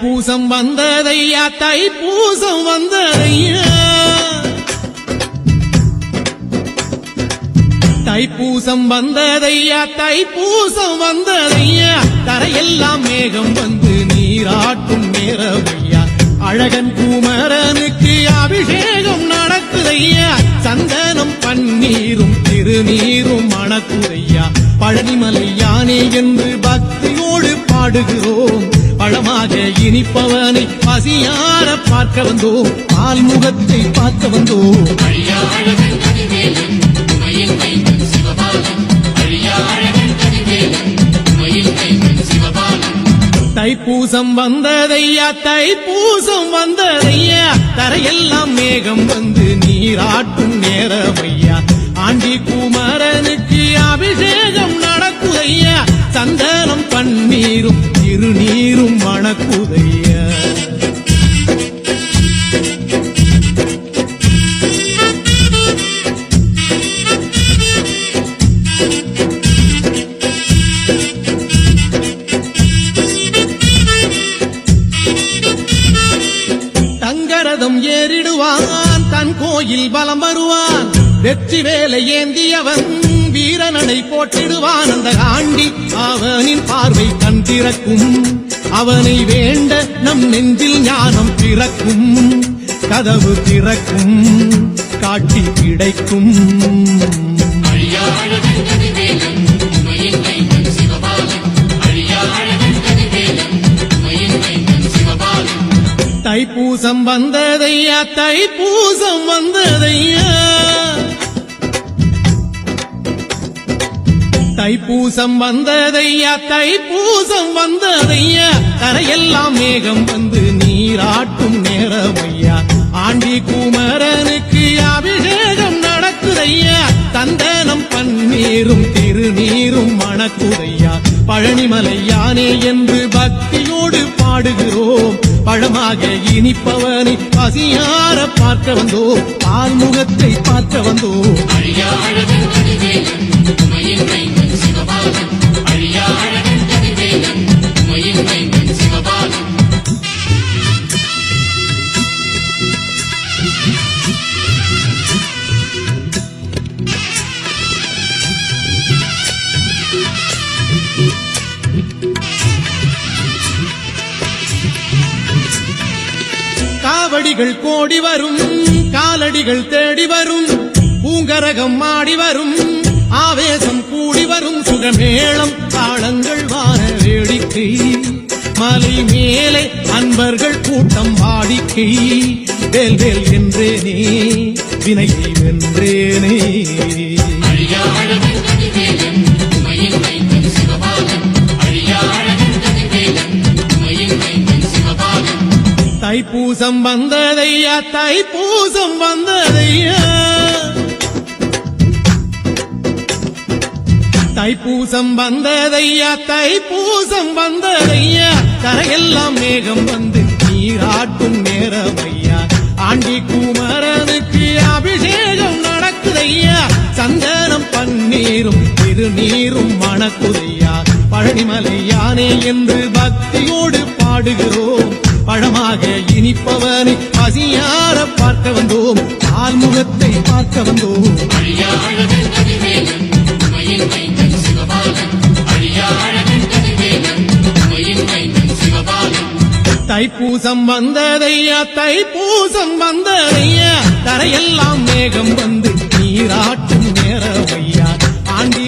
தைப்பூசம் வந்ததையா, தைப்பூசம் வந்ததையா, தைப்பூசம் வந்ததையா, தைப்பூசம் வந்ததையா, தரையெல்லாம் மேகம் வந்து நீராட்டும் நேரமையா, அழகன் குமரனுக்கு அபிஷேகம் நடக்குதையா, சந்தனம் பன்னீரும் திருநீரும் மணக்குதையா, பழனிமலை யானே என்று பக்தியோடு பாடுகிறோம், பழமாக இனிப்பவனை பசியார பார்க்க வந்தோம், ஆல்முகத்தை பார்க்க வந்தோம். தைப்பூசம் வந்ததையா, தைப்பூசம் வந்ததையா, தரையெல்லாம் மேகம் வந்து நீராட்டும் நேரமையா, ஆண்டி குமரனுக்கு அபிஷேகம் நடக்குதையா, சந்தனம் பன்னீரும் திருநீரும் மணக்குதையா. தங்கரதம் ஏறிடுவான், தன் கோயில் பலம் வருவான், வெற்றி வேலை ஏந்தியவன் வீரனடை போட்டிடுவான், அந்த ஆண்டி அவனின் பார்வை கண் திறக்கும், அவனை வேண்ட நம் நெஞ்சில் ஞானம் பிறக்கும், கதவு திறக்கும், காட்சி கிடைக்கும். தைப்பூசம் வந்ததையா, தைப்பூசம் வந்ததையா, தைப்பூசம் வந்ததையா, தைப்பூசம் வந்ததையா, தரையெல்லாம் மேகம் வந்து நீராட்டும் நேரமையா, ஆண்டி குமரனுக்கு அபிஷேகம் நடக்குதையா, சந்தனம் பன்னீரும் திருநீரும் மணக்குதையா, பழனிமலை யானே என்று பக்தியோடு பாடுகிறோம், பழமாக இனிப்பவனை பசியார பார்க்க வந்தோம், ஆல்முகத்தை பார்க்க வந்தோம். காவடிகள் கோடி வரும், காலடிகள் தேடி வரும், பூங்கரகம் ஆடி வரும், ஆவேசம் கூடி வரும், சுகமேளம் தாளங்கள் வார வேடிக்கை, மலை மேலே அன்பர்கள் கூட்டம் வாடிக்கை, வேல் வேல் என்றேனே வினையை வென்றேனே. தைப்பூசம் வந்ததையா, தைப்பூசம் வந்ததையா, தைப்பூசம் வந்ததையா, தைப்பூசம் வந்ததையா, தரையெல்லாம் மேகம் வந்து நீராட்டும் நேரமையா, ஆண்டி குமரனுக்கு அபிஷேகம் நடக்குதையா, சந்தனம் பன்னீரும் திருநீரும் மணக்குதையா, பழனிமலை யானே என்று பக்தியோடு பாடுகிறோம், பழமாக இனிப்பவனை பசியார பார்க்க வந்தோம், ஆல்முகத்தை பார்க்க வந்தோம். தைப்பூசம் வந்ததையா, தைப்பூசம் வந்ததையா, தரையெல்லாம் மேகம் வந்து நீராட்டும் நேரமையா, ஆண்டி